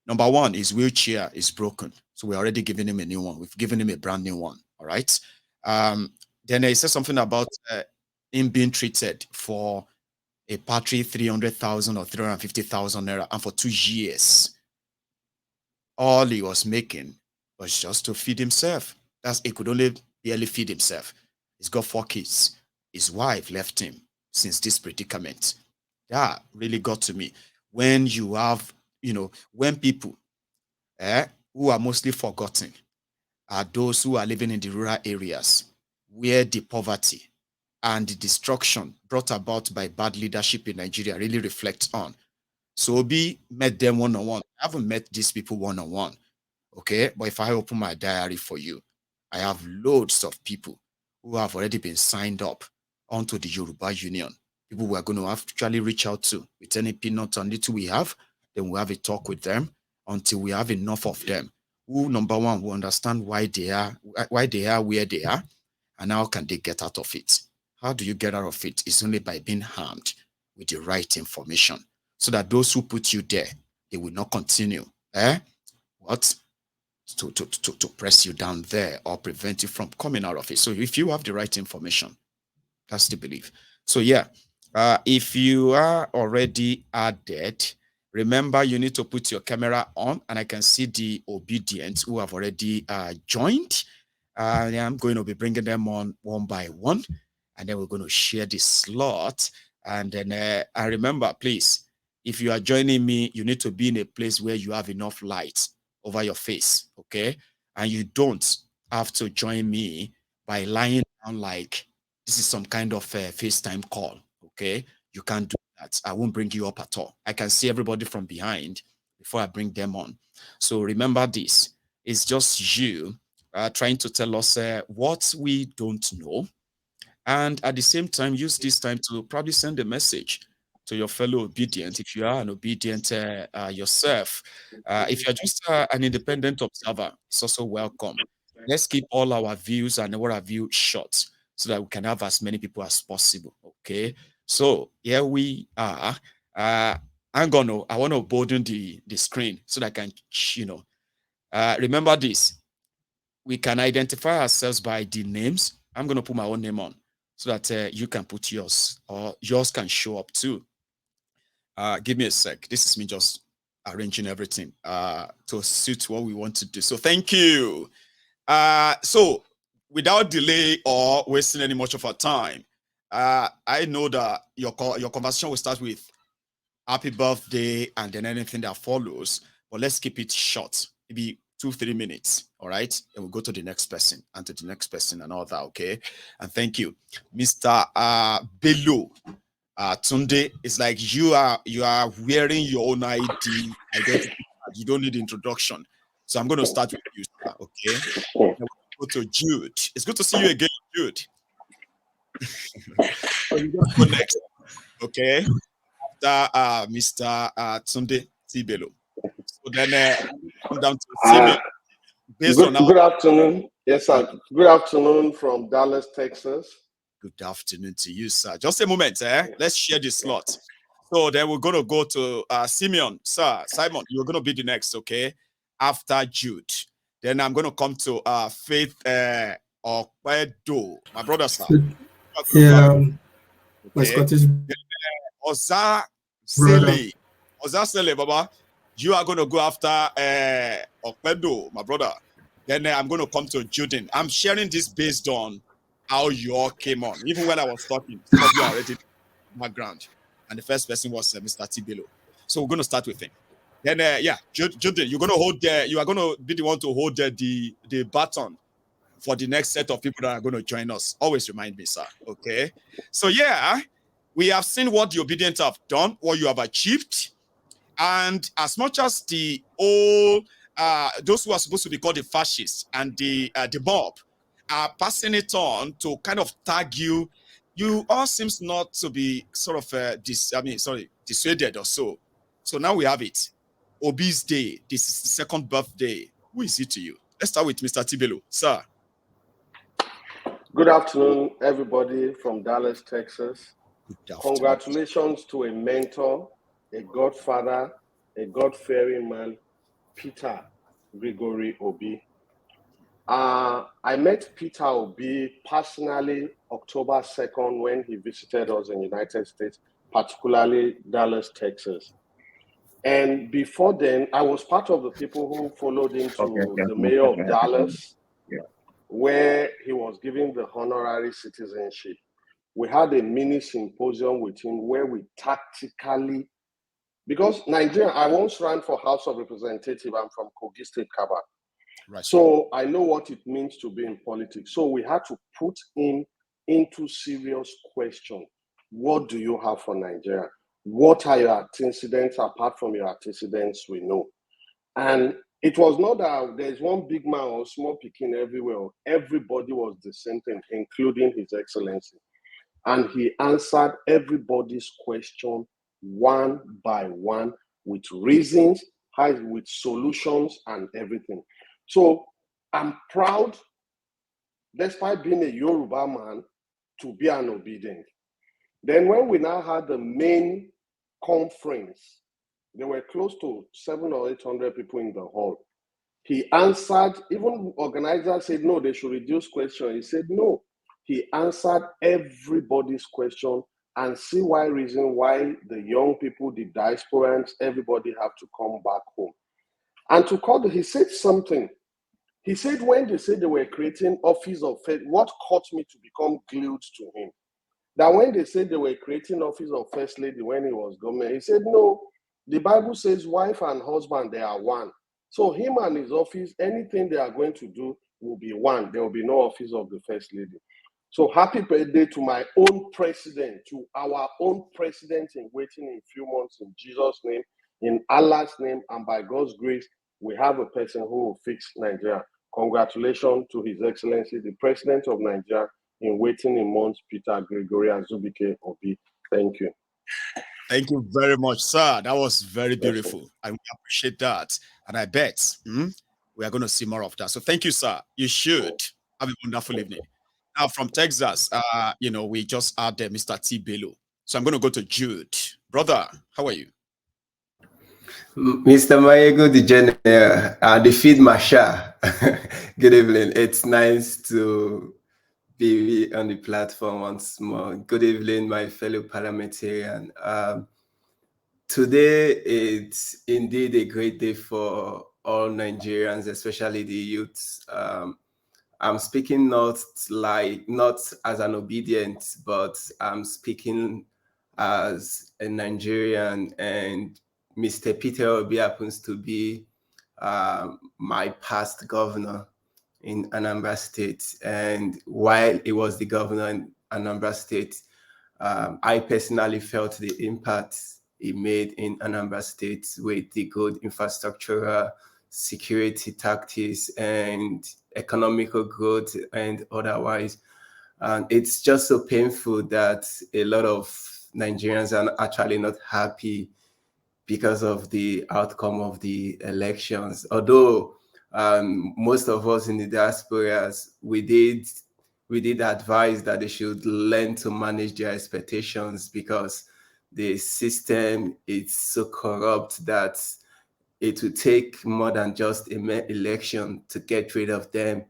Number one, his wheelchair is broken. So we're already giving him a new one. We've given him a brand new one. All right. Then he said something about him being treated for a patry 300,000 or 350,000 naira, and for 2 years, all he was making was just to feed himself. He could only barely feed himself. He's got 4 kids. His wife left him since this predicament. That really got to me. When you have, when people who are mostly forgotten are those who are living in the rural areas where the poverty and the destruction brought about by bad leadership in Nigeria really reflects on. So Obi met them one-on-one. I haven't met these people one-on-one. Okay. But if I open my diary for you, I have loads of people who have already been signed up onto the Yoruba Union. People we are going to actually reach out to with any peanut and little we have. Then we'll have a talk with them until we have enough of them who, number one, will understand why they are where they are, and how can they get out of it. How do you get out of it? It's only by being armed with the right information, so that those who put you there, they will not continue to press you down there or prevent you from coming out of it. So if you have the right information, that's the belief. So yeah, if you are already added, remember you need to put your camera on, and I can see the Obidient who have already joined. I'm going to be bringing them on one by one, and then we're going to share the slot. And then I remember, please, if you are joining me, you need to be in a place where you have enough light over your face, okay? And you don't have to join me by lying down like this is some kind of FaceTime call, okay? You can't do that. I won't bring you up at all. I can see everybody from behind before I bring them on. So remember this. It's just you trying to tell us what we don't know. And at the same time, use this time to probably send a message to your fellow obedient if you are an obedient yourself. If you're just an independent observer, it's also welcome. Let's keep all our views and what our view short so that we can have as many people as possible. Okay. So here we are. I want to broaden the screen so that I can, remember this. We can identify ourselves by the names. I'm going to put my own name on so that you can put yours, or yours can show up too. Give me a sec. This is me just arranging everything to suit what we want to do. So thank you. So without delay or wasting any much of our time, I know that your conversation will start with happy birthday and then anything that follows, but let's keep it short. Maybe 2-3 minutes. All right. And we'll go to the next person and to the next person and all that. Okay. And thank you. Mr. Bello Tunde. It's like you are wearing your own identity. You don't need introduction. So I'm going to start with you, sir. Okay. We'll go to Jude. It's good to see you again, Jude. So you're going to go next. Okay. After Mr. Tunde Bello. So then come down to Simeon. Good afternoon. Yes, sir. Good afternoon from Dallas, Texas. Good afternoon to you, sir. Just a moment, let's share the slot. So then we're going to go to Simeon. Sir, Simon, you're going to be the next, okay? After Jude. Then I'm going to come to Faith Okpedo. My brother, sir. Yeah. Okay. Oza Sele, Baba. You are going to go after Okpedo, my brother. Then I'm going to come to Juden. I'm sharing this based on how you all came on. Even when I was talking, some of you are already in the background. And the first person was Mr. Tibelo. So we're going to start with him. Then, Juden, you're going to hold you are going to be the one to hold the baton for the next set of people that are going to join us. Always remind me, sir. Okay. So, yeah, we have seen what the Obidient have done, what you have achieved. And as much as the old, those who are supposed to be called the fascists and the mob are passing it on to kind of tag you, you all seems not to be sort of dissuaded or so. So now we have it. Obi's Day. This is the second birthday. Who is it to you? Let's start with Mr. Tibelo, sir. Good afternoon, everybody from Dallas, Texas. Congratulations to a mentor, a godfather, a God-fearing man, Peter Gregory Obi. I met Peter Obi personally October 2nd when he visited us in the United States, particularly Dallas, Texas. And before then, I was part of the people who followed him to the mayor of Dallas, where he was given the honorary citizenship. We had a mini symposium with him where we tactically, because Nigeria, I once ran for House of Representative. I'm from Kogi State, Kaba. Right. So I know what it means to be in politics. So we had to put him into serious question. What do you have for Nigeria? What are your antecedents apart from your antecedents we know? And it was not that there's one big man or small picking everywhere. Everybody was the same thing, including His Excellency. And he answered everybody's question one by one with reasons, with solutions and everything. So I'm proud, despite being a Yoruba man, to be an Obidient. Then when we now had the main conference, there were close to 700 or 800 people in the hall. He answered, even organizers said, no, they should reduce questions. He said, no. He answered everybody's question and see reason why the young people, the diasporans, everybody have to come back home. And to call, he said something. He said when they said they were creating office of faith, what caused me to become glued to him? That when they said they were creating office of first lady when he was government, he said, no, the Bible says wife and husband, they are one. So him and his office, anything they are going to do will be one. There will be no office of the first lady. So happy birthday to my own president, to our own president in waiting in a few months, in Jesus' name, in Allah's name, and by God's grace, we have a person who will fix Nigeria. Congratulations to His Excellency, the President of Nigeria, in waiting in months, Peter Gregory Azubike Obi. Thank you. Thank you very much, sir. That was very beautiful. I appreciate that. And I bet we are going to see more of that. So thank you, sir. You should have a wonderful evening. Now, from Texas, we just had Mr. T. Bello. So I'm going to go to Jude. Brother, how are you? Mr. Mayego, the general, the field marshal. Good evening. It's nice to be on the platform once more. Good evening, my fellow parliamentarian. Today, it's indeed a great day for all Nigerians, especially the youths. I'm speaking not as an Obidient, but I'm speaking as a Nigerian, and Mr. Peter Obi happens to be my past governor in Anambra State. And while he was the governor in Anambra State, I personally felt the impact he made in Anambra State with the good infrastructural security tactics and economical growth and otherwise. And it's just so painful that a lot of Nigerians are actually not happy because of the outcome of the elections. Although most of us in the diasporas, we did advise that they should learn to manage their expectations, because the system is so corrupt that it will take more than just an election to get rid of them.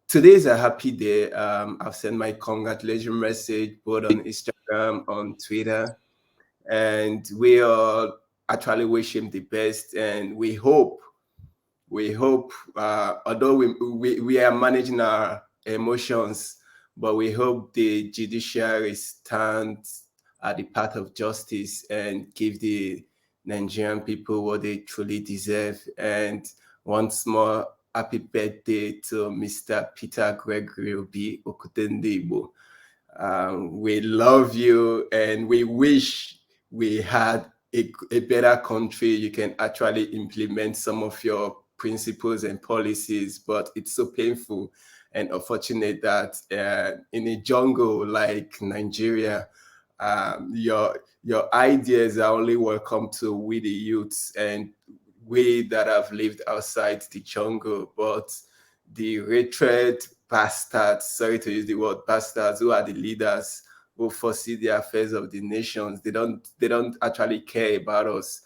Today is a happy day. I've sent my congratulations message both on Instagram, on Twitter, and we all actually wish him the best. And we hope, although we are managing our emotions, but we hope the judiciary stands at the path of justice and give the Nigerian people what they truly deserve. And once more, happy birthday to Mr. Peter Gregory Obi Okutendebo. We love you, and we wish we had a better country. You can actually implement some of your principles and policies, but it's so painful and unfortunate that in a jungle like Nigeria, your ideas are only welcome to we the youths and we that have lived outside the jungle. But the retread bastards, sorry to use the word bastards, who are the leaders who foresee the affairs of the nations, they don't actually care about us.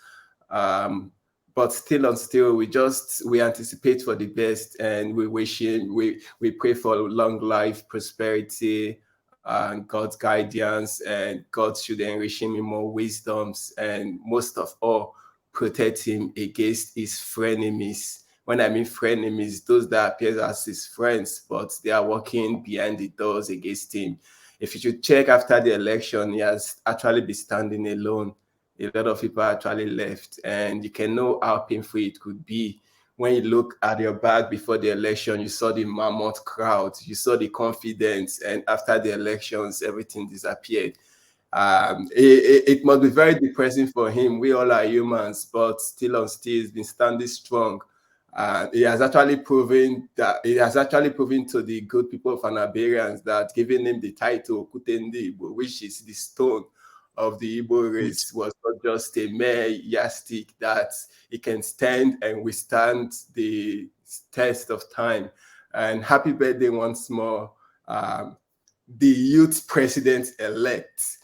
but still on still, we anticipate for the best, and we wish him, we pray for long life, prosperity, and God's guidance, and God should enrich him in more wisdoms, and most of all, protect him against his frenemies. When I mean frenemies, those that appear as his friends, but they are working behind the doors against him. If you should check after the election, he has actually been standing alone. A lot of people actually left, and you can know how painful it could be when you look at your back before the election. You saw the mammoth crowd, you saw the confidence, and after the elections, everything disappeared. It must be very depressing for him. We all are humans, but still on still, he's been standing strong. He has actually proven to the good people of Anabarians that giving him the title Kutendi, which is the stone of the Igbo race, was not just a mere yardstick that it can stand and withstand the test of time. And happy birthday once more, the youth president-elect.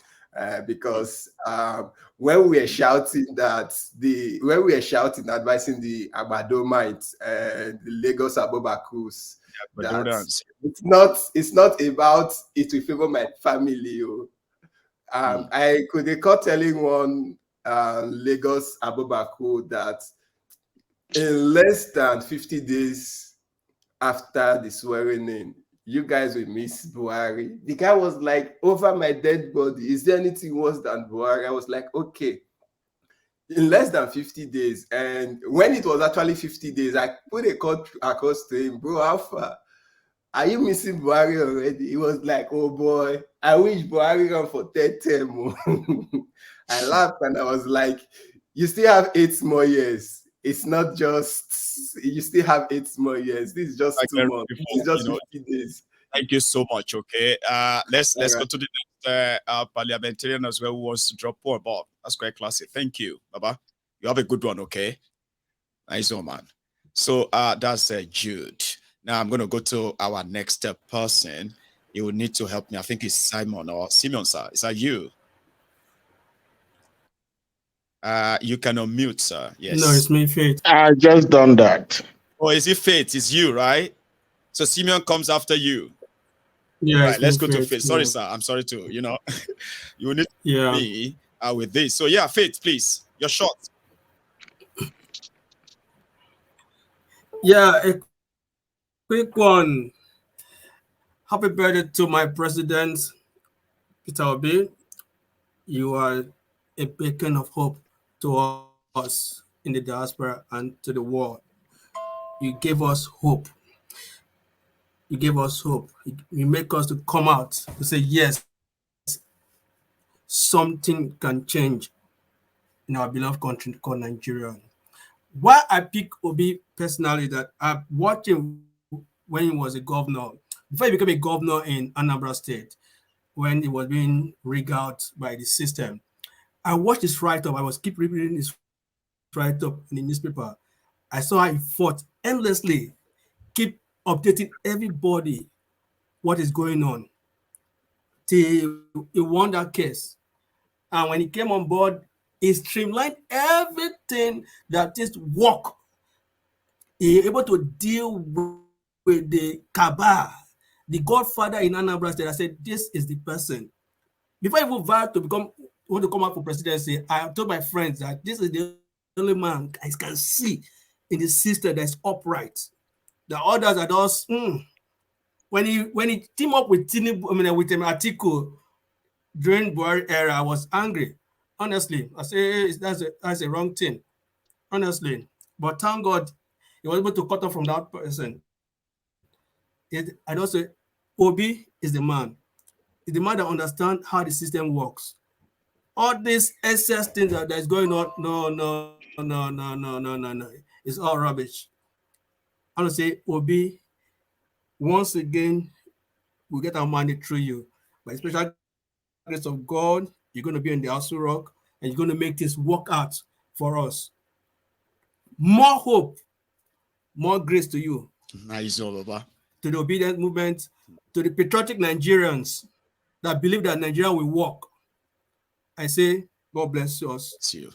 Because when we were shouting advising the Agbadomites and the Lagos Abobakus, it's not about it will favor my family. I could recall telling one Lagos Abobaku that in less than 50 days after the swearing in, you guys will miss Buhari. The guy was like, over my dead body, is there anything worse than Buhari? I was like, okay. In less than 50 days, and when it was actually 50 days, I put a call across to him, bro, how far? Are you missing Buhari already? He was like, oh boy, I wish Buhari ran for third term. I laughed and I was like, you still have 8 more years. It's not just, you still have 8 more years. This is just 2 months. It's just 50 days. Thank you so much. Okay. Let's go to the next parliamentarian as well who wants to drop one. But that's quite classic. Thank you, Baba. You have a good one, okay? Nice one, man. So that's Jude. Now I'm going to go to our next person. You will need to help me. I think it's Simon or Simeon, sir. Is that you? You can unmute, sir. Yes. No, it's me, Faith. I just done that. Oh, is it Faith? It's you, right? So Simeon comes after you. Yeah. Right, let's go to Faith. Sorry, sir. I'm sorry to, you will need me with this. So yeah, Faith, please. You're short. Yeah, a quick one. Happy birthday to my president, Peter Obi. You are a beacon of hope to us in the diaspora and to the world. You gave us hope. You gave us hope. You make us to come out to say, yes, something can change in our beloved country called Nigeria. Why I pick Obi personally, that I watched him when he was a governor, before he became a governor in Anambra State, when he was being rigged out by the system. I watched his write-up. I was keep reading his write-up in the newspaper. I saw how he fought endlessly, keep updating everybody what is going on till he won that case. And when he came on board, he streamlined everything that is work. He was able to deal with the cabal, the godfather in Anambra State. I said, this is the person. Before I even vowed to want to come out for presidency, I told my friends that this is the only man I can see in the system that's upright. The others are just when he teamed up with Tinubu, with Atiku during Buhari era, I was angry. Honestly, I say that's a wrong thing. Honestly, but thank God he was able to cut off from that person. I don't say Obi is the man. He's the man that understands how the system works. All these excess things that is going on, no. It's all rubbish. I want to say, Obi, once again, we get our money through you. By special grace of God, you're going to be in the Asu Rock and you're going to make this work out for us. More hope, more grace to you. Nice, all over. To the Obidient movement, to the patriotic Nigerians that believe that Nigeria will work. I say, God bless us. See you.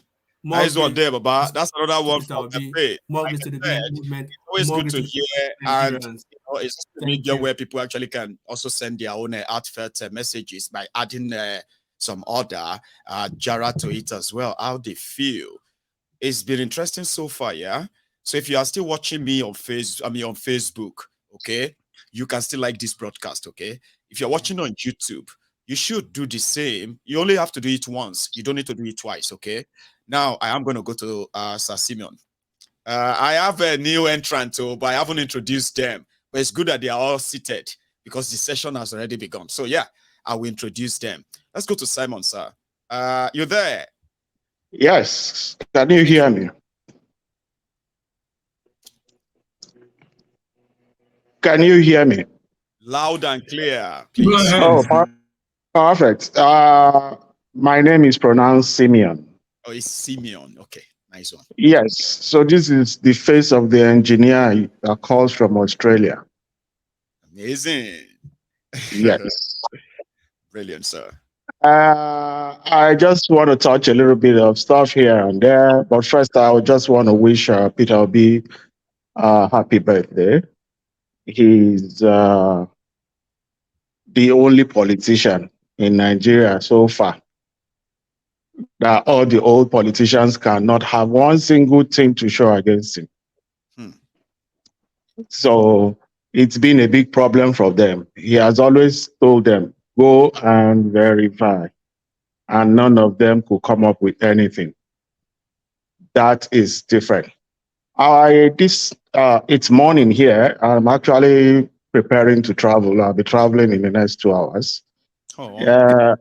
More Nice one grace there, Baba. That's another to one Peter from the Obi, faith. more Like grace I to the said, movement, it's always more good grace to to hear, and Nigerians. it's just a Thank media you. where people actually can also send their own heartfelt messages by adding some other Jara to it as well. How they feel. It's been interesting so far, yeah. So if you are still watching me on on Facebook, okay, you can still like this broadcast, okay. If you're watching on YouTube, you should do the same. You only have to do it once. You don't need to do it twice, okay. Now I am going to go to Sir Simeon. I have a new entrant, but I haven't introduced them. But it's good that they are all seated because the session has already begun. So yeah, I will introduce them. Let's go to Simon, sir. You there? Yes. Can you hear me? Can you hear me? Loud and clear, Go please. ahead. Oh, perfect. My name is pronounced Simeon. Oh, it's Simeon. Okay, nice one. Yes. So this is the face of the engineer that calls from Australia. Amazing. Yes. Brilliant, sir. I just want to touch a little bit of stuff here and there, but first I would just want to wish Peter Obi happy birthday. He's the only politician in Nigeria so far that all the old politicians cannot have one single thing to show against him. Hmm. So it's been a big problem for them. He has always told them, go and verify. And none of them could come up with anything. That is different. It's morning here. I'm actually preparing to travel. I'll be traveling in the next 2 hours. Oh, Uh,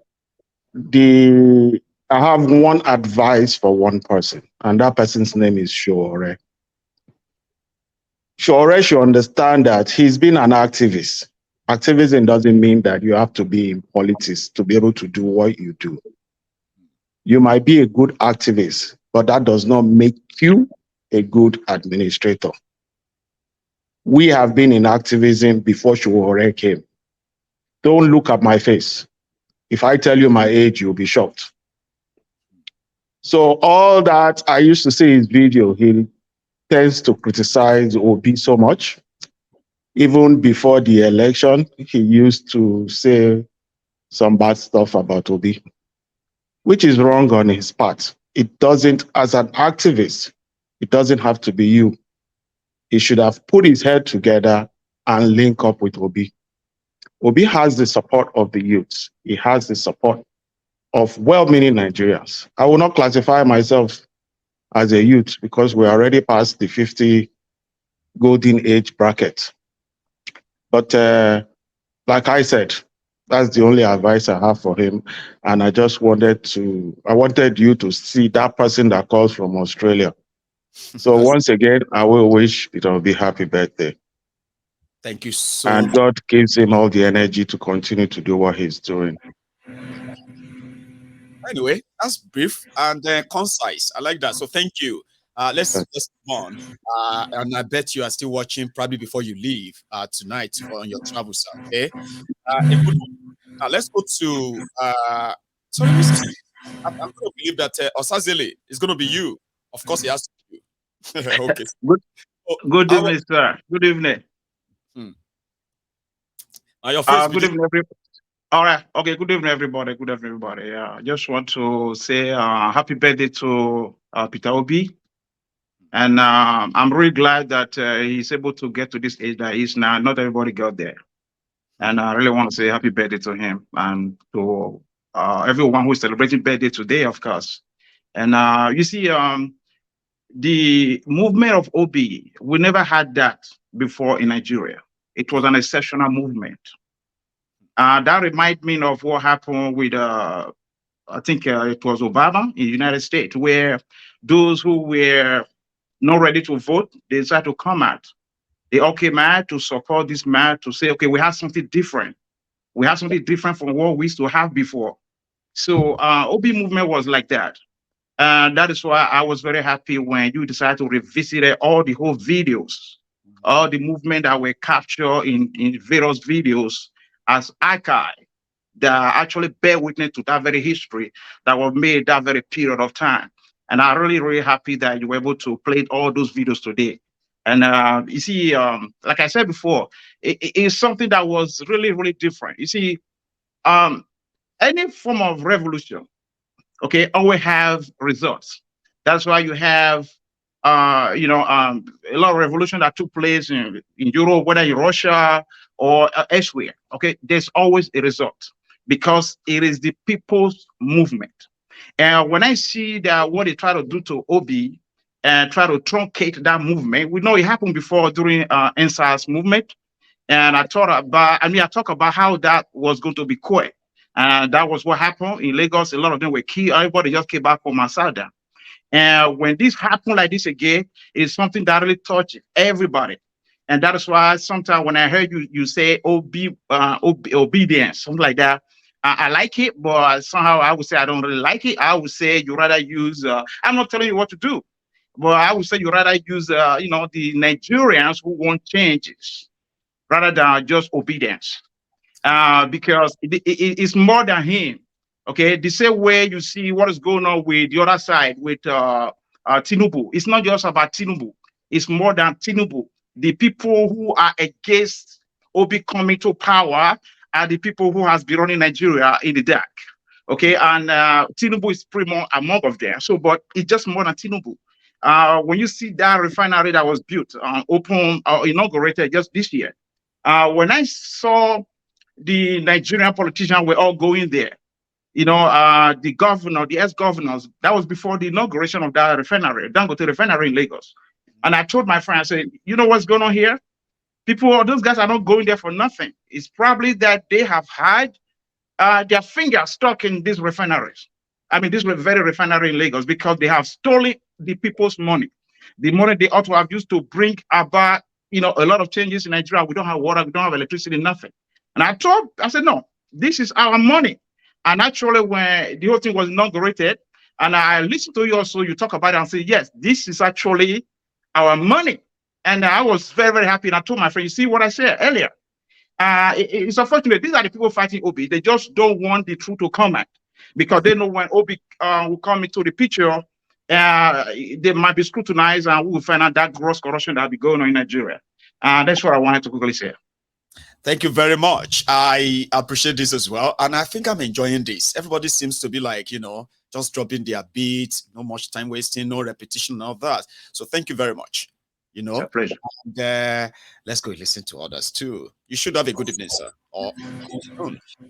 the I have one advice for one person, and that person's name is Shore. Shore should understand that he's been an activist. Activism doesn't mean that you have to be in politics to be able to do what you do. You might be a good activist, but that does not make you a good administrator. We have been in activism before Shore came. Don't look at my face. If I tell you my age, you'll be shocked. So all that I used to see his video, he tends to criticize Obi so much. Even before the election, he used to say some bad stuff about Obi, which is wrong on his part. It doesn't, as an activist, it doesn't have to be you. He should have put his head together and link up with Obi. Obi has the support of the youths. He has the support of well-meaning Nigerians. I will not classify myself as a youth because we're already past the 50 golden age bracket. But like I said, that's the only advice I have for him. And I wanted you to see that person that calls from Australia. So once again, I will wish Peter Obi happy birthday. thank you so And much. God gives him all the energy to continue to do what he's doing. Anyway, that's brief and concise. I like that. So thank you. Let's move on. And I bet you are still watching probably before you leave tonight or on your travel, sir. Okay. A good one. Let's go to sorry, who's this? I'm going to believe that Osazele is going to be you. Of course, he has to be you. Okay. Good, Oh, good how, evening, sir. Good evening. your face Good evening, everybody. All right. Okay. Good evening, everybody. Good evening, everybody. I just want to say happy birthday to Peter Obi. And I'm really glad that he's able to get to this age that he is now. Not everybody got there. And I really want to say happy birthday to him and to everyone who is celebrating birthday today, of course. And you see, the movement of Obi, we never had that before in Nigeria. It was an exceptional movement. That reminds me of what happened with, I think it was Obama in the United States, where those who were not ready to vote, they decided to come out. They all came out to support this man to say, okay, we have something different. We have something different from what we used to have before. So Obi movement was like that. And that is why I was very happy when you decided to revisit all the whole videos, all the movement that were captured in various videos as archive that actually bear witness to that very history that was made that very period of time. And I'm really, really happy that you were able to play all those videos today. And you see, like I said before, it's something that was really, really different. You see, um, any form of revolution, okay, always have results. That's why you have, a lot of revolution that took place in Europe, whether in Russia or elsewhere. Okay, there's always a result because it is the people's movement. And when I see that what they try to do to Obi and try to truncate that movement, we know it happened before during NSAS movement. And I talk about how that was going to be quick. And that was what happened in Lagos. A lot of them were killed. Everybody just came back from Masada. And when this happened like this again, it's something that really touches everybody. And that is why sometimes when I heard you say obedience, something like that, I like it, but somehow I would say I don't really like it. I would say you rather use, I'm not telling you what to do, but I would say you rather use, the Nigerians who want changes rather than just obedience, because it's more than him. Okay, the same way you see what is going on with the other side with Tinubu. It's not just about Tinubu. It's more than Tinubu. The people who are against Obi coming to power are the people who has been running Nigeria in the dark. Okay, and Tinubu is pretty more among of them. So, but it's just more than Tinubu. When you see that refinery that was built, open, inaugurated just this year, when I saw the Nigerian politicians were all going there, the governor, the ex-governors, that was before the inauguration of that refinery, Dangote refinery in Lagos. And I told my friend, I said, you know what's going on here? Those guys are not going there for nothing. It's probably that they have had their fingers stuck in these refineries. I mean, this very refinery in Lagos, because they have stolen the people's money. The money they ought to have used to bring about, a lot of changes in Nigeria. We don't have water, we don't have electricity, nothing. And I said, no, this is our money. And actually, when the whole thing was inaugurated, and I listened to you also, you talk about it and say, yes, this is actually our money. And I was very, very happy. And I told my friend, you see what I said earlier? It's unfortunate. These are the people fighting Obi. They just don't want the truth to come out, because they know when Obi will come into the picture, they might be scrutinized, and we will find out that gross corruption that will be going on in Nigeria. That's what I wanted to quickly say. Thank you very much. I appreciate this as well. And I think I'm enjoying this. Everybody seems to be like, just dropping their beats, no much time wasting, no repetition, and all that. So thank you very much. It's a pleasure. And, let's go listen to others too. You should have a good evening, sir. Or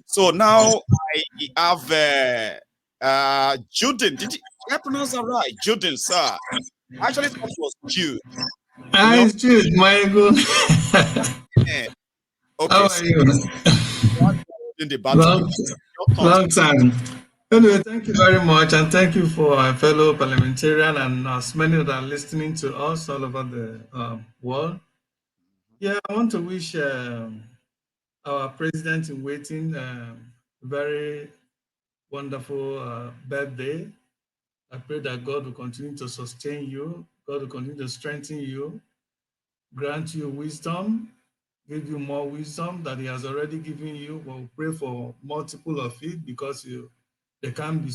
so now I have Jude. Did I pronounce that right? Jude, sir. Actually, it was Jude. It's Jude, my good. Yeah. Okay. How are you? In the battle. Long time. Anyway, thank you very much, and thank you for our fellow parliamentarian and as many that are listening to us all over the world. Yeah, I want to wish our president in waiting very wonderful birthday. I pray that God will continue to sustain you, God will continue to strengthen you, grant you wisdom, give you more wisdom that he has already given you. We'll pray for multiple of it, because there can't be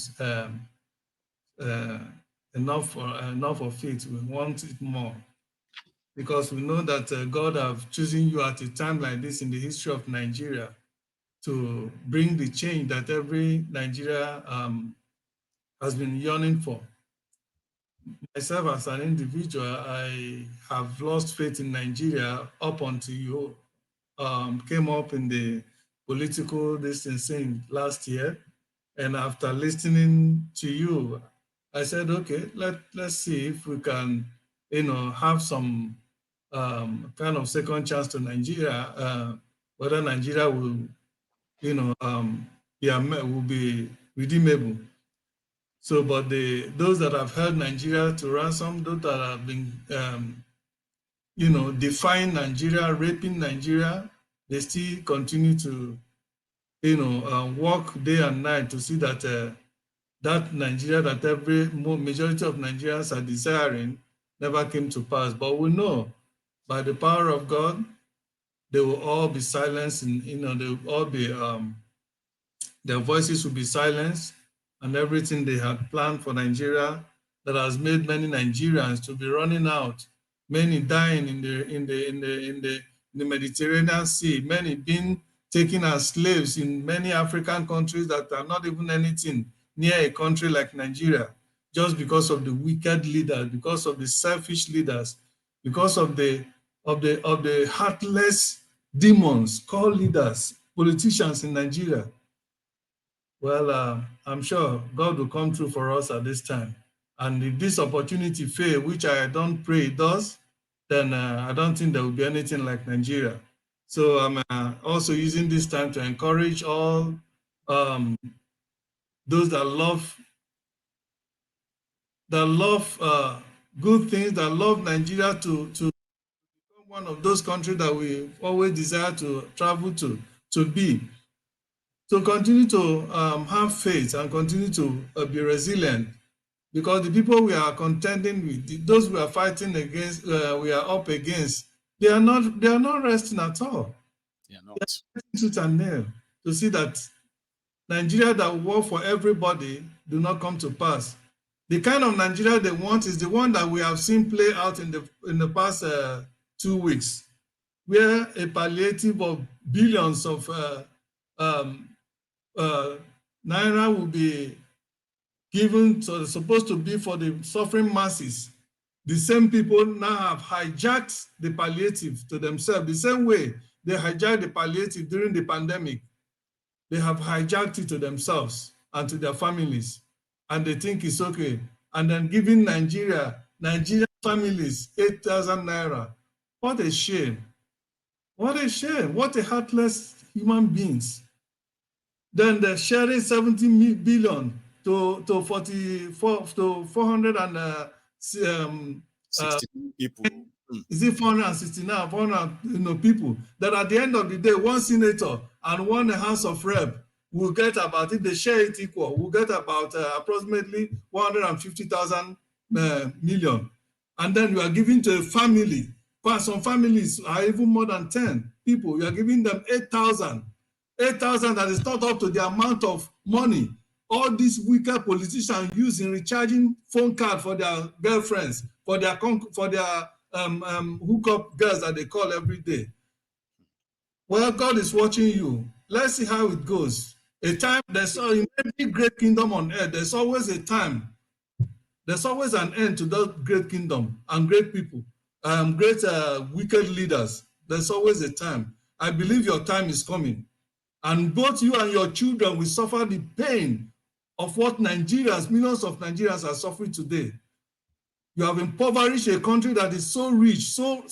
enough of it. We want it more, because we know that God have chosen you at a time like this in the history of Nigeria to bring the change that every Nigeria has been yearning for. Myself as an individual, I have lost faith in Nigeria up until you came up in the political distancing last year. And after listening to you, I said, okay, let's see if we can, have some kind of second chance to Nigeria, whether Nigeria will, will be redeemable. So, but those that have held Nigeria to ransom, those that have been, defying Nigeria, raping Nigeria, they still continue to, work day and night to see that that Nigeria that majority of Nigerians are desiring never came to pass. But we know by the power of God, they will all be silenced, and they will all be their voices will be silenced, and everything they had planned for Nigeria that has made many Nigerians to be running out, many dying in the Mediterranean Sea, many being taken as slaves in many African countries that are not even anything near a country like Nigeria, just because of the wicked leaders, because of the selfish leaders, because of the heartless demons called leaders, politicians in Nigeria. Well, I'm sure God will come through for us at this time. And if this opportunity fail, which I don't pray it does, then I don't think there will be anything like Nigeria. So I'm also using this time to encourage all those that love good things, that love Nigeria to become one of those countries that we always desire to travel to be. To continue to have faith and continue to be resilient, because the people we are contending with, those we are fighting against, we are up against, they are not resting at all. They are not. Tooth and nail to see that Nigeria that work for everybody do not come to pass. The kind of Nigeria they want is the one that we have seen play out in the past 2 weeks, where a palliative of billions of naira will be given, so supposed to be for the suffering masses. The same people now have hijacked the palliative to themselves. The same way they hijacked the palliative during the pandemic, they have hijacked it to themselves and to their families, and they think it's okay. And then giving Nigerian families 8,000 naira. What a shame. What a shame. What a heartless human beings. Then they're sharing 70 billion to 60 people. Is it 469, 400 people that at the end of the day, one senator and one House of Rep will get about, if they share it equal, will get about approximately 150,000 million. And then you are giving to a family, some families are even more than 10 people, you are giving them 8,000. 8,000 that is not up to the amount of money all these wicked politicians use in recharging phone card for their girlfriends, for their hookup girls that they call every day. Well, God is watching you. Let's see how it goes. A time, there's in every great kingdom on earth, there's always a time. There's always an end to that great kingdom and great people, great wicked leaders. There's always a time. I believe your time is coming. And both you and your children will suffer the pain of what Nigerians, millions of Nigerians are suffering today. You have impoverished a country that is so rich, so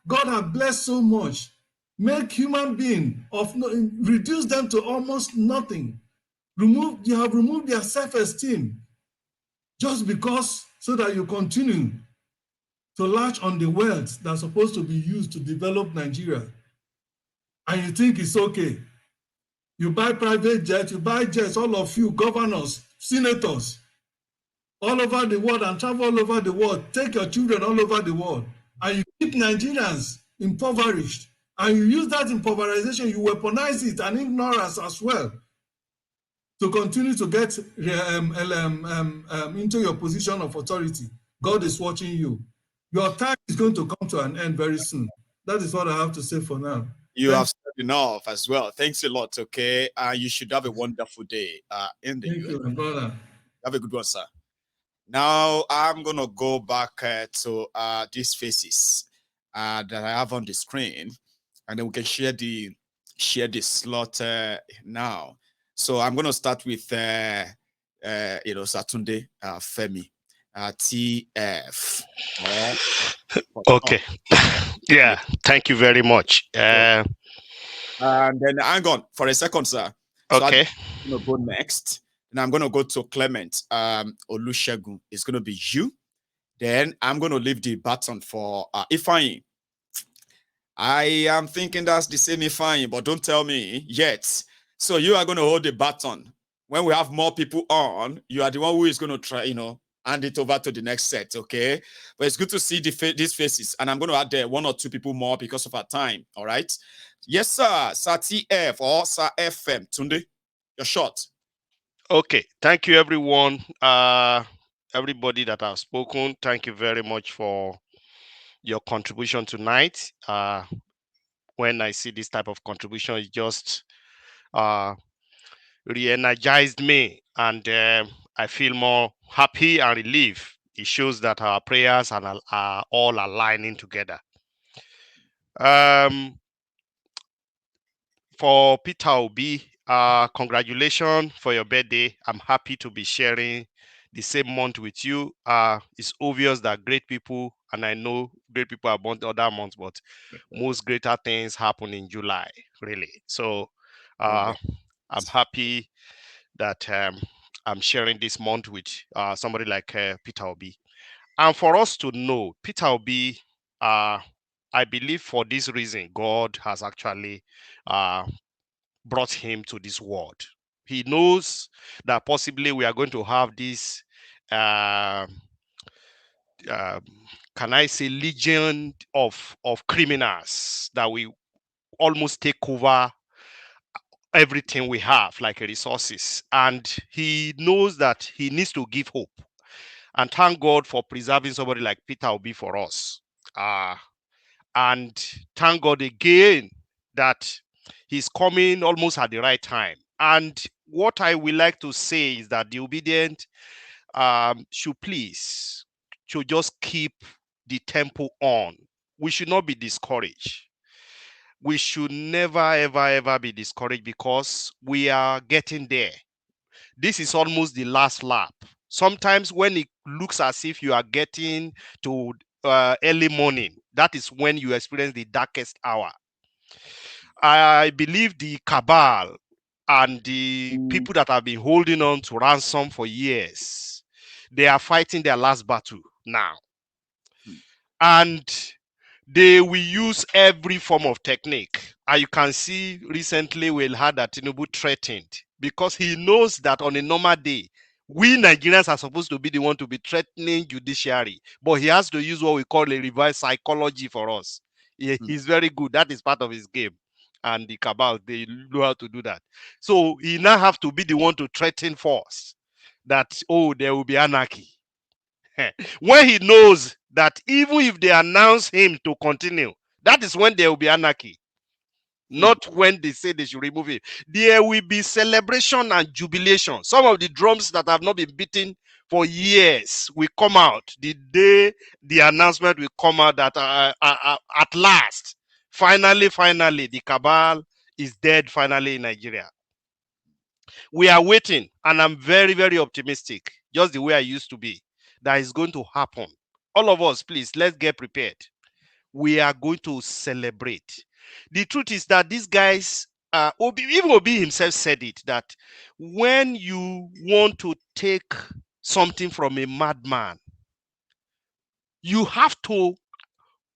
God has blessed so much. Make human beings reduce them to almost nothing. You have removed their self-esteem just because, so that you continue to latch on the wealth that's supposed to be used to develop Nigeria. And you think it's okay. You buy private jets, you buy jets, all of you, governors, senators, all over the world, and travel all over the world, take your children all over the world, and you keep Nigerians impoverished, and you use that impoverization, you weaponize it, and ignorance as well, to continue to get into your position of authority. God is watching you. Your time is going to come to an end very soon. That is what I have to say for now. You have said enough as well. Thanks a lot, okay? You should have a wonderful day in the Thank you, my brother. Have a good one, sir. Now, I'm going to go back to these faces that I have on the screen, and then we can share the slot now. So I'm going to start with, Tunde Femi, TF. Okay. Yeah, thank you very much. And then hang on for a second, sir. So okay. I'm going to go next. And I'm going to go to Clement. Olusegun is going to be you. Then I'm going to leave the baton for Ifeanyi. I am thinking that's the same Ifeanyi, but don't tell me yet. So you are going to hold the baton. When we have more people on, you are the one who is going to try, hand it over to the next set, okay? But it's good to see these faces. And I'm going to add there 1 or 2 people more because of our time, all right? Yes, sir. Sir TF or Sir FM. Tunde, your shot. Okay. Thank you, everyone. everybody that have spoken. Thank you very much for your contribution tonight. When I see this type of contribution, it just re-energized me, and I feel more happy and relieved. It shows that our prayers are all aligning together. For Peter Obi, congratulations for your birthday. I'm happy to be sharing the same month with you. It's obvious that great people, and I know great people are born other months, but most greater things happen in July, really. So I'm happy that I'm sharing this month with somebody like Peter Obi. And for us to know, Peter Obi, I believe for this reason, God has actually brought him to this world. He knows that possibly we are going to have this, can I say, legion of criminals that we almost take over everything we have, like resources. And he knows that he needs to give hope. And thank God for preserving somebody like Peter Obi for us. And thank God again that he's coming almost at the right time. And what I would like to say is that the Obidient should just keep the tempo on. We should not be discouraged. We should never, ever, ever be discouraged, because we are getting there. This is almost the last lap. Sometimes when it looks as if you are getting to early morning, that is when you experience the darkest hour. I believe the cabal and the people that have been holding on to ransom for years, they are fighting their last battle now. And they will use every form of technique. And you can see recently we had that Tinubu threatened, because he knows that on a normal day, we Nigerians are supposed to be the one to be threatening judiciary, but he has to use what we call a reverse psychology for us. He's very good. That is part of his game. And the cabal, they know how to do that. So he now have to be the one to threaten force that, oh, there will be anarchy. When he knows that even if they announce him to continue, that is when there will be anarchy. Not when they say they should remove him. There will be celebration and jubilation. Some of the drums that have not been beaten for years will come out the day the announcement will come out that at last, finally, the cabal is dead finally in Nigeria. We are waiting, and I'm very, very optimistic, just the way I used to be, that is going to happen. All of us, please, let's get prepared. We are going to celebrate. The truth is that these guys, even Obi himself said it, that when you want to take something from a madman, you have to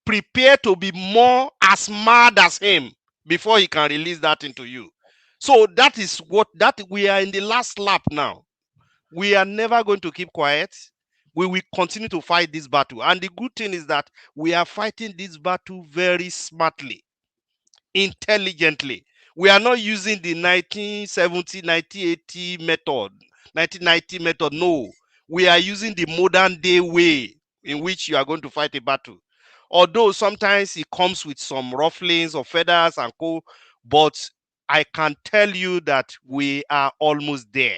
prepare to be more as mad as him before he can release that into you. So that is what we are in the last lap now. We are never going to keep quiet. We will continue to fight this battle. And the good thing is that we are fighting this battle very smartly, intelligently. We are not using the 1970, 1980 method, 1990 method. No, we are using the modern day way in which you are going to fight a battle. Although sometimes it comes with some rufflings or feathers and co, but I can tell you that we are almost there.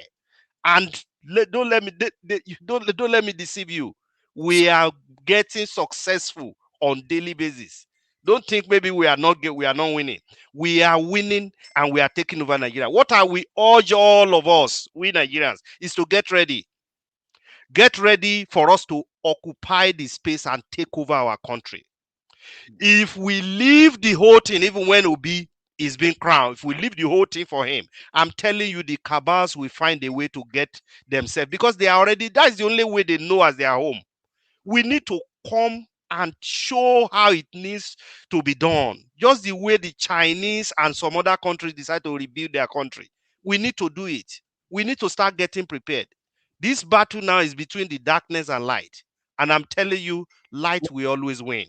And don't let me deceive you. We are getting successful on daily basis. Don't think maybe we are not winning. We are winning, and we are taking over Nigeria. What are we urge all of us, we Nigerians, is to get ready. Get ready for us to occupy the space and take over our country. If we leave the whole thing, even when Obi is being crowned, if we leave the whole thing for him, I'm telling you, the cabals will find a way to get themselves, because they are already, that's the only way they know as their home. We need to come and show how it needs to be done. Just the way the Chinese and some other countries decide to rebuild their country. We need to do it. We need to start getting prepared. This battle now is between the darkness and light. And I'm telling you, light will always win.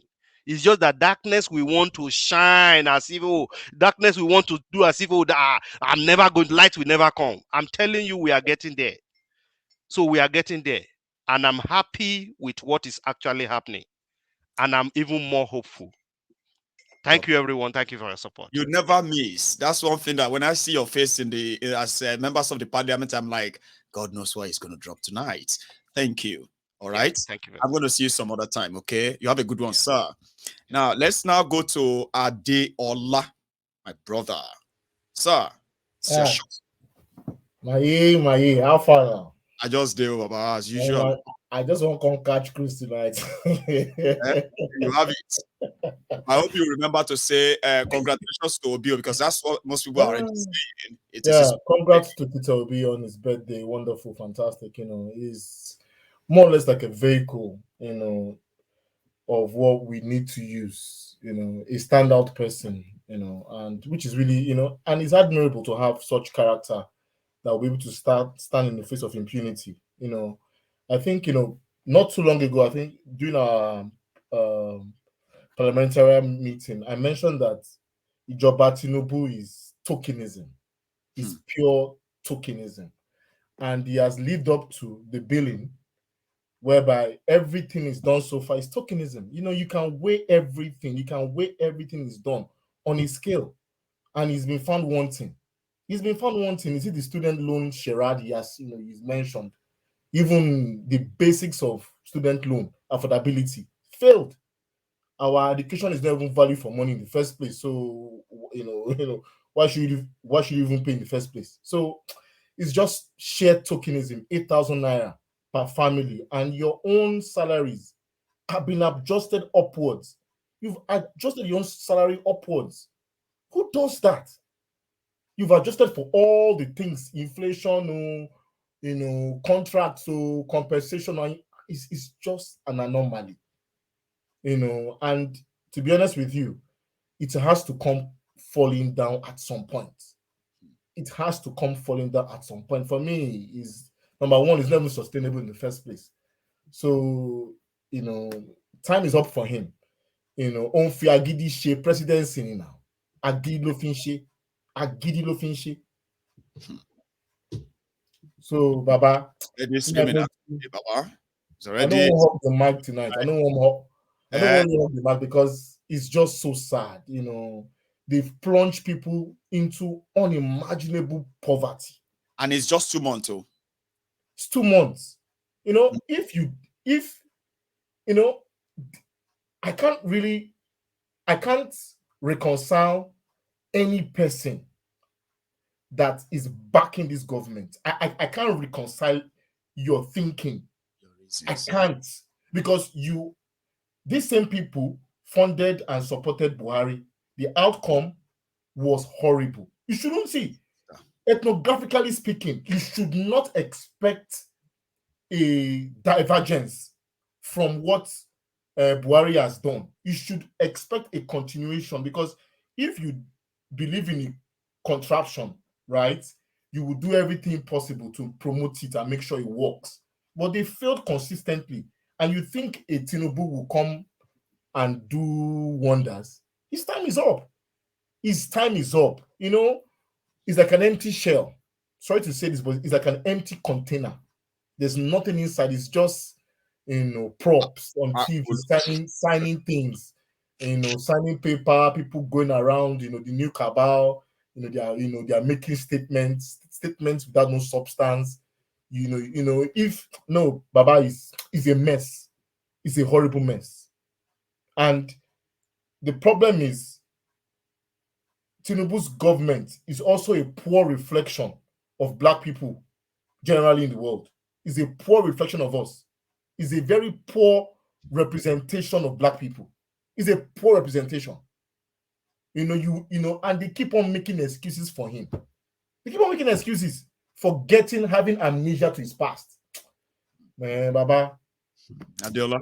It's just that darkness we want to shine as if, oh, darkness we want to do as if, oh, I'm never going, light will never come. I'm telling you, we are getting there. So we are getting there. And I'm happy with what is actually happening. And I'm even more hopeful. Thank you, everyone. Thank you for your support. You never miss. That's one thing that when I see your face as members of the parliament, I'm like, God knows what he's going to drop tonight. Thank you. All right. Yeah, thank you very I'm much. going to see you some other time. Okay. You have a good one, sir. Now let's now go to Adeola, my brother. Sir, it's your shot. My how far now? I just do about as usual. I just want to come catch cruise tonight. You have it. I hope you remember to say congratulations to Obio, because that's what most people are already saying. It is his congrats to Peter Obi on his birthday. Wonderful, fantastic. He's more or less like a vehicle, of what we need to use. A standout person, and which is really, and it's admirable to have such character that will be able to stand in the face of impunity. I think, not too long ago, I think during our parliamentary meeting, I mentioned that Ijoba Tinubu is tokenism, is pure tokenism. And he has lived up to the billing whereby everything is done so far. It's tokenism. You can weigh everything. You can weigh everything is done on a scale. And he's been found wanting. He's been found wanting. You see the student loan charade he's mentioned. Even the basics of student loan affordability failed. Our education is not even value for money in the first place. So why should you even pay in the first place? So it's just sheer tokenism. 8,000 naira per family, and your own salaries have been adjusted upwards. You've adjusted your own salary upwards. Who does that? You've adjusted for all the things, inflation, contracts, compensation, and it's just an anomaly. And to be honest with you, it has to come falling down at some point. It has to come falling down at some point. For me, is number one, is never sustainable in the first place. So, time is up for him. On fi agidi she presidency now. Agidi lo fin ṣe. Agidi lo fin ṣe. So, Baba, Baba. I don't want to hug the mic tonight. I don't want to hug the mic because it's just so sad. They've plunged people into unimaginable poverty. And it's just 2 months. It's 2 months. I can't reconcile any person that is backing this government. I can't reconcile your thinking. I can't, because these same people funded and supported Buhari. The outcome was horrible. You shouldn't see, ethnographically speaking, you should not expect a divergence from what Buhari has done. You should expect a continuation, because if you believe in a contraption, right, you will do everything possible to promote it and make sure it works. But they failed consistently. And you think a Tinubu will come and do wonders? His time is up. His time is up. It's like an empty shell. Sorry to say this, but it's like an empty container. There's nothing inside. It's just, props on TV, signing things, signing paper, people going around, the new cabal, they are making statements without no substance. Baba is a mess. It's a horrible mess. And the problem is, Tinubu's government is also a poor reflection of Black people generally in the world. It's a poor reflection of us. It's a very poor representation of Black people. It's a poor representation. And they keep on making excuses for him. They keep on making excuses, forgetting, having amnesia to his past. Man, Baba. Adeola.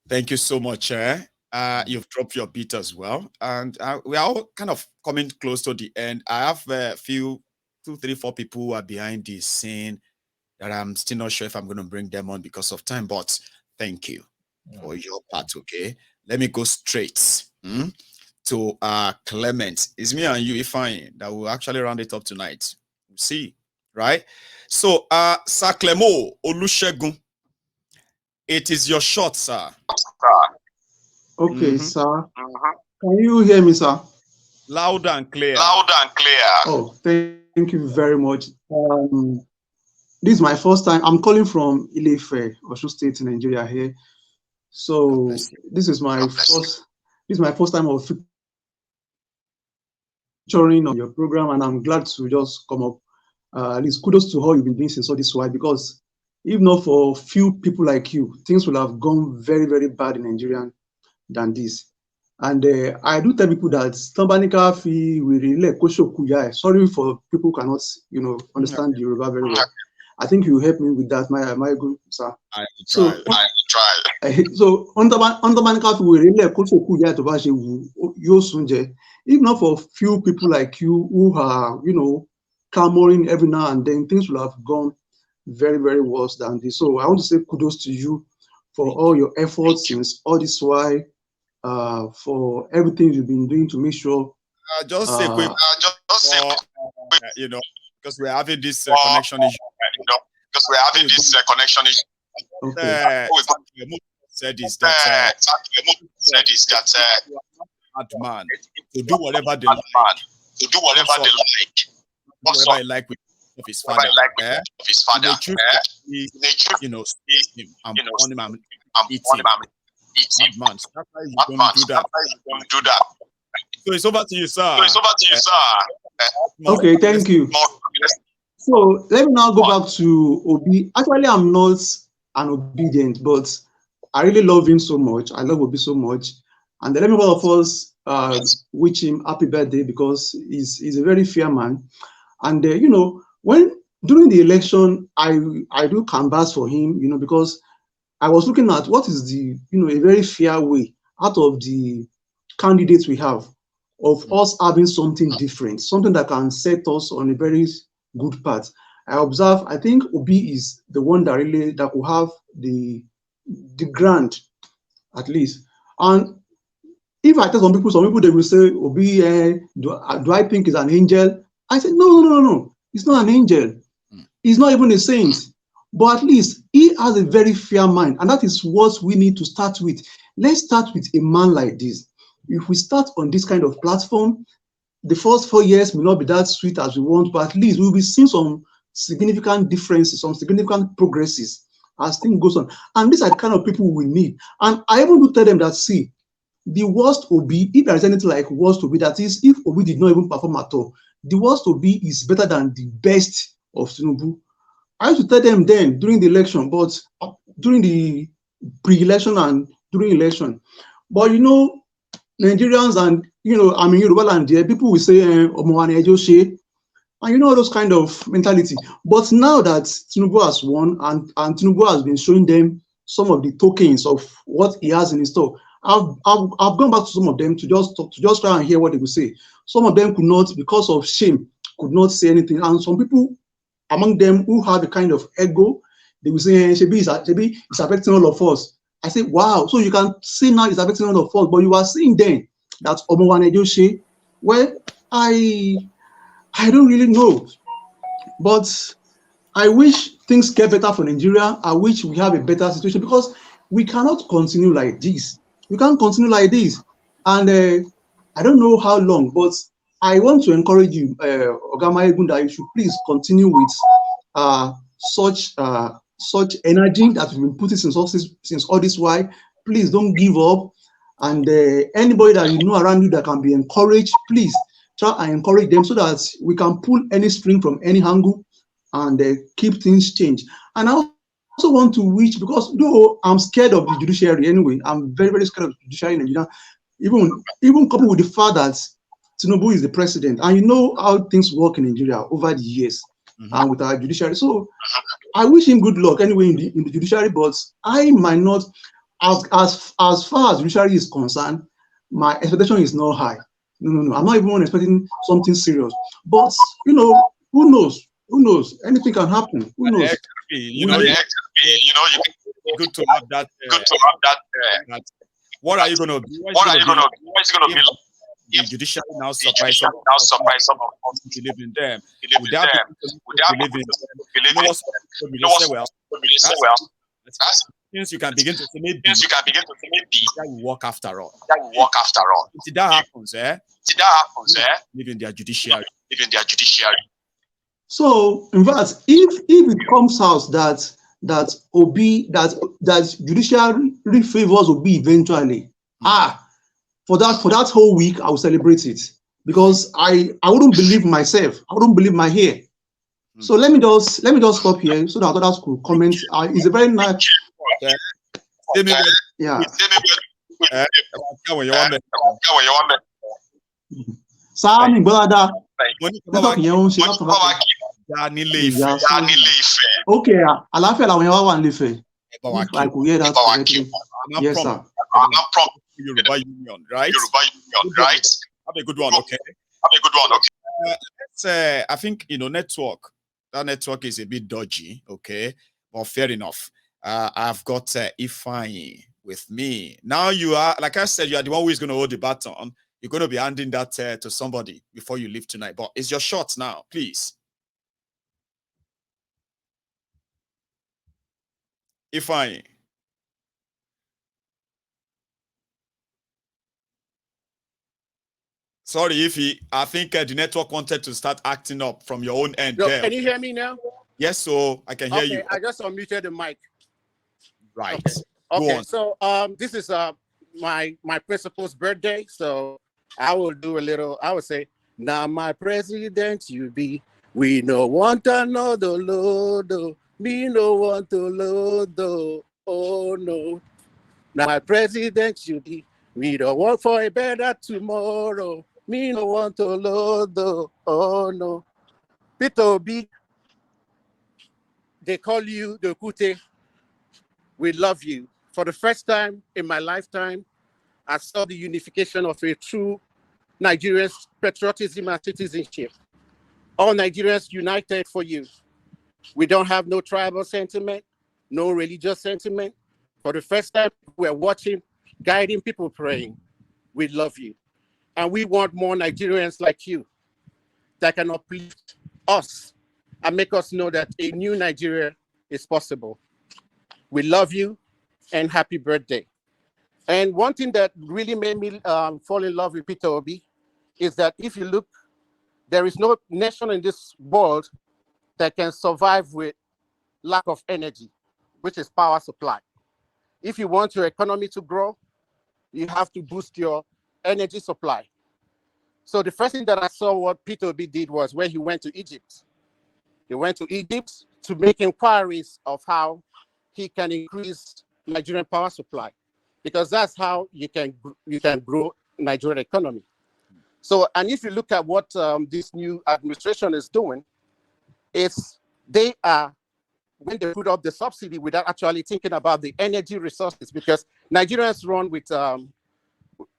Thank you so much. You've dropped your beat as well. And we are all kind of coming close to the end. I have a few, 2, 3, 4 people who are behind the scene that I'm still not sure if I'm going to bring them on because of time, but thank you for your part, okay? Let me go straight to Clement. It's me and you, Ifeanyi, that will actually round it up tonight. We'll see. right? So, Sir Clement Olusegun, it is your shot, sir. Okay, sir. Can you hear me, sir? Loud and clear. Loud and clear. Oh, thank you very much. This is my first time. I'm calling from Ile-Ife, Osun State, Nigeria here. So this is my first time of featuring on your program, and I'm glad to just come up. At least kudos to all you've been doing since all this while, because if not for few people like you, things will have gone very, very bad in Nigeria than this. And I do tell people that Stambanika fi wirile koshokuya. Sorry for people who cannot, understand the Yoruba very well. I think you help me with that, my good sir. I try. So Stambanika fi wirile koshokuya to ba se wu yo sunje. If not for few people like you who are, clamoring every now and then, things will have gone very, very worse than this. So I want to say kudos to you for all your efforts since all this while. For everything you've been doing to make sure. Just say quick. Because we're having this connection issue. Okay. Said is that man to do whatever they like. Whatever he like with of his father. They choose and on him and eat him. Man, that's why you don't do that. So it's over to you, sir. Okay, thank you. So let me now go back to Obi. Actually, I'm not an Obidient, but I really love him so much. I love Obi so much. And let me all of us wish him happy birthday, because he's a very fair man. And when during the election, I do canvass for him, because I was looking at what is the, a very fair way out of the candidates we have of us having something different, something that can set us on a very good path. I think Obi is the one that will have the grant, at least. And if I tell some people they will say, Obi, do I think he's an angel? I said, no, he's not an angel. He's not even a saint. But at least he has a very fair mind, and that is what we need to start with. Let's start with a man like this. If we start on this kind of platform, the first 4 years may not be that sweet as we want, but at least we'll be seeing some significant differences, some significant progresses as things goes on. And these are the kind of people we need. And I even do tell them that, see, the worst Obi, if there is anything like worst Obi, that is, if Obi did not even perform at all, the worst Obi is better than the best of Tinubu. I used to tell them then during the election, but during the pre-election and during election. But Nigerians and Yoruba land there, people will say Omowane Ejoshe, and all those kind of mentality. But now that Tinubu has won and Tinubu has been showing them some of the tokens of what he has in his store, I've gone back to some of them to just try and hear what they will say. Some of them could not, because of shame, could not say anything, and some people among them who have a kind of ego, they will say, Shebi is affecting all of us. I say, wow, so you can say now it's affecting all of us, but you are saying then that Omowane Ejoshe, well, I don't really know. But I wish things get better for Nigeria. I wish we have a better situation, because we cannot continue like this. We can't continue like this. And I don't know how long, but I want to encourage you, Ogama Egun, that you should please continue with such energy that you've been putting since all this while. Please don't give up. And anybody that you know around you that can be encouraged, please try and encourage them so that we can pull any string from any angle and keep things change. And I also want to wish, because though I'm scared of the judiciary anyway, I'm very, very scared of the judiciary in Nigeria, even coupled with the fact that Tinubu is the president, and you know how things work in Nigeria over the years, and with our judiciary. So I wish him good luck anyway in the judiciary, but I might not, as far as judiciary is concerned, my expectation is not high. No, I'm not even expecting something serious. But who knows? Who knows? Anything can happen. Who knows? Good to have that. What are you going to do? the judiciary now surprise some of us who believe in them, would there be people who believe in them? You know what? People say, well, since you can begin to say maybe that will work after all. Until that happens, believe in their judiciary. So, in fact, if it comes out that judiciary favors Obi eventually, for that whole week, I will celebrate it because I wouldn't believe myself. I wouldn't believe my ear. So let me just stop here so that others could comment. It's a very nice. Yeah. Sami Gbọ́dá. Okay, àlàáfíà làwọn yẹn wá wà nílé If I could hear that correctly. Yes, sir. Yoruba Union, right? Have a good one, okay? I think, network. That network is a bit dodgy, okay? But fair enough. I've got Ifeanyi with me. Now you are, like I said, you are the one who is going to hold the baton. You're going to be handing that to somebody before you leave tonight. But it's your shot now, please. Ifeanyi. Sorry, Ify. I think the network wanted to start acting up from your own end. Can you hear me now? Yes, so I can hear you. I just unmuted the mic. Right. Okay. So this is my principal's birthday. So I will do a little. I would say, now my president you be. We no want another load. Me no want to load. Oh no. Now my president you be. We don't want for a better tomorrow. Me no want to load. Oh no. Peter Obi. They call you the Kute. We love you. For the first time in my lifetime, I saw the unification of a true Nigerian patriotism and citizenship. All Nigerians united for you. We don't have no tribal sentiment, no religious sentiment. For the first time, we're watching, guiding people praying. We love you. And we want more Nigerians like you that can uplift us and make us know that a new Nigeria is possible. We love you and happy birthday. And one thing that really made me fall in love with Peter Obi is that if you look, there is no nation in this world that can survive with lack of energy, which is power supply. If you want your economy to grow, you have to boost your energy supply. So the first thing that I saw what Peter Obi did was when he went to Egypt. He went to Egypt to make inquiries of how he can increase Nigerian power supply, because that's how you can grow Nigerian economy. So, and if you look at what this new administration is doing, it's when they put up the subsidy without actually thinking about the energy resources, because Nigerians run with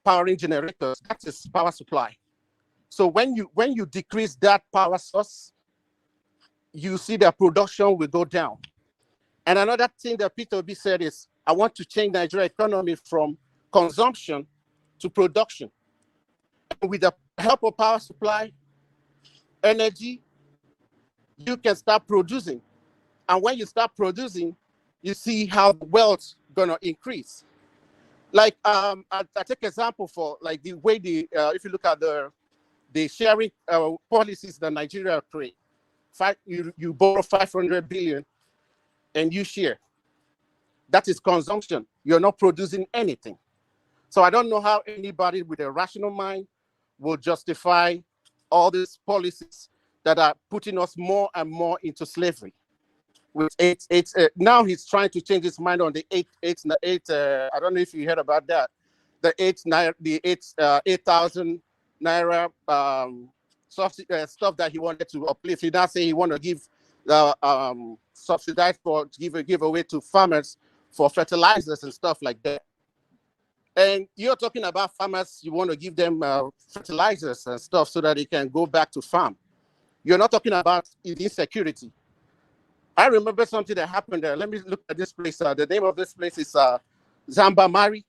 powering generators, that is power supply. So when you decrease that power source, you see that production will go down. And another thing that Peter Obi said is, I want to change Nigerian economy from consumption to production. And with the help of power supply, energy, you can start producing. And when you start producing, you see how the wealth gonna increase. Like I take example for like the way if you look at the sharing policies that Nigeria create, you borrow 500 billion and you share. That is consumption. You're not producing anything. So I don't know how anybody with a rational mind will justify all these policies that are putting us more and more into slavery. With now he's trying to change his mind on the eight. I don't know if you heard about that. The 8,000 naira stuff that he wanted to uplift. He now say he want to give subsidize for give away to farmers for fertilizers and stuff like that. And you're talking about farmers, you want to give them fertilizers and stuff so that they can go back to farm. You're not talking about insecurity. I remember something that happened there. Let me look at this place. The name of this place is Zamba Mari.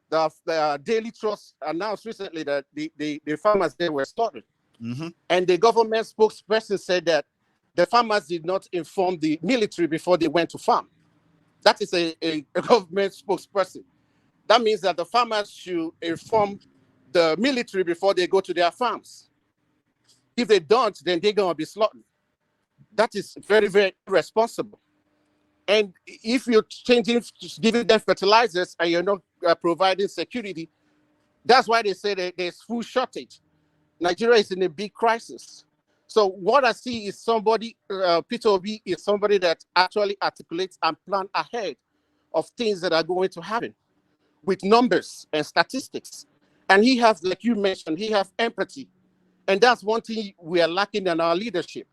the Daily Trust announced recently that the farmers there were slaughtered. Mm-hmm. And the government spokesperson said that the farmers did not inform the military before they went to farm. That is a government spokesperson. That means that the farmers should inform the military before they go to their farms. If they don't, then they're going to be slaughtered. That is very, very irresponsible. And if you're giving them fertilizers and you're not providing security, that's why they say that there's food shortage. Nigeria is in a big crisis. So what I see is somebody, Peter Obi is somebody that actually articulates and plan ahead of things that are going to happen with numbers and statistics. And he has, like you mentioned, he has empathy. And that's one thing we are lacking in our leadership,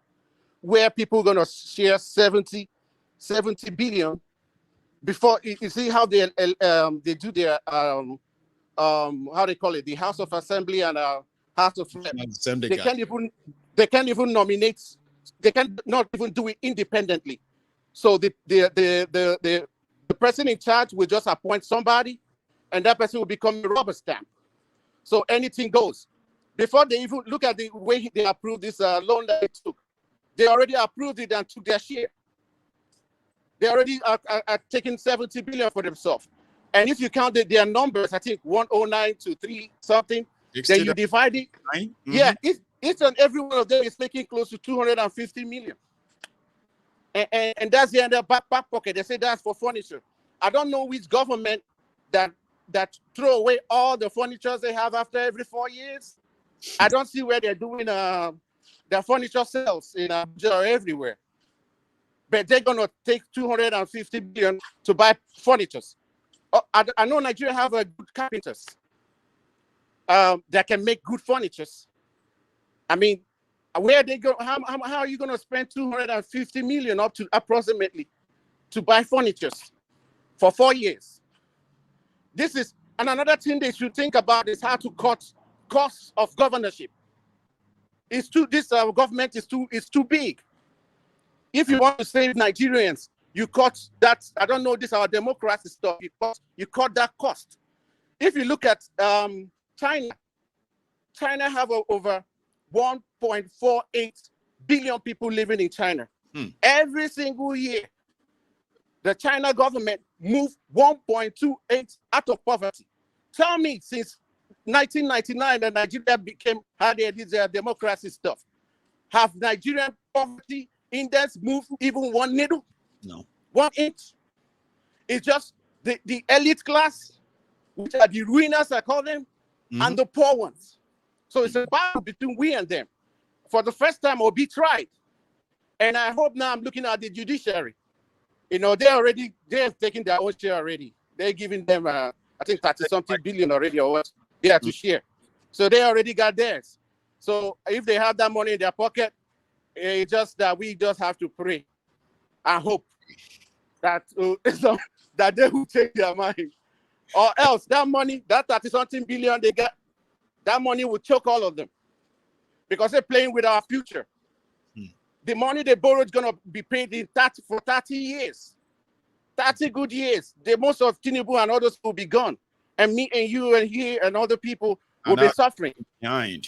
where people are going to share 70 billion before. You see how they do their, how they call it, the House of Assembly and House of Rep. They can't even nominate. They can not even do it independently. So the person in charge will just appoint somebody, and that person will become a rubber stamp. So anything goes. Before they even look at the way they approved this loan that they took, they already approved it and took their share. They already are taking 70 billion for themselves. And if you count their numbers, I think 109 to 3 something, then you divide it. Mm-hmm. Yeah, each and every one of them is making close to 250 million. And that's in their back pocket. They say that's for furniture. I don't know which government that throw away all the furniture they have after every 4 years. I don't see where they're doing their furniture sales in Abuja or everywhere. But they're going to take 250 billion to buy furniture. I know Nigeria have good carpenters that can make good furniture. I mean, where they go? How are you going to spend 250 million up to approximately to buy furniture for 4 years? This is, and another thing they should think about is how to cut costs of governorship. This government is too big. If you want to save Nigerians, you cut that. I don't know, this our democracy stuff. You cut that cost. If you look at China have over 1.48 billion people living in China. Every single year, the China government moved 1.28 out of poverty. Tell me, since 1999, that Nigeria had their democracy stuff, have Nigerian poverty index moved even 1 needle? No. 1 inch? It's just the elite class, which are the ruiners, I call them, and the poor ones. So it's a battle between we and them. For the first time, Obi tried. And I hope now I'm looking at the judiciary. You know, they're taking their own share already. They're giving them, I think, 30-something billion already, or what they have to share. So they already got theirs. So if they have that money in their pocket, it's just that we just have to pray and hope that that they will change their mind. Or else that money, that 30-something billion they got, that money will choke all of them. Because they're playing with our future. The money they borrowed is going to be paid for 30 years. 30 good years. The most of Tinubu and others will be gone. And me and you and he and other people will be suffering. Behind.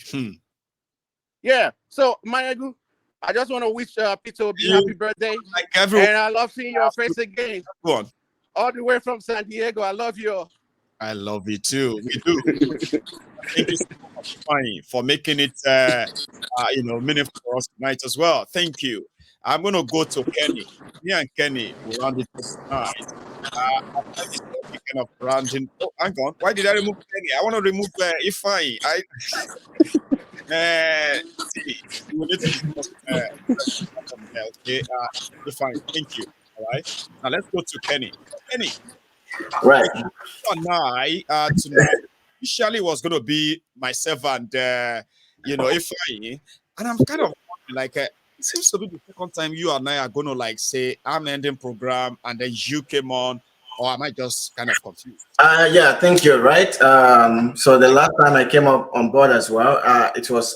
Yeah. So, Mayagu, I just want to wish Peter Obi happy birthday. Like everyone. And I love seeing your face again. Go on. All the way from San Diego. I love you all. I love you too. We do. Thank you so much, Ifeanyi, for making it meaningful for us tonight as well. Thank you. I'm going to go to Kenny. Me and Kenny will round it tonight. After this kind of rounding. Oh, hang on. Why did I remove Kenny? I want to remove Ifeanyi. See, we need to discuss okay. Ifeanyi, thank you. All right. Now let's go to Kenny. Kenny. Right. Tonight initially was going to be myself and Ifeanyi, and I'm kind of like it seems to be the second time you and I are going to like say I'm ending program and then you came on, or am I just kind of confused? Yeah, thank you. Right. So the last time I came up on board as well, it was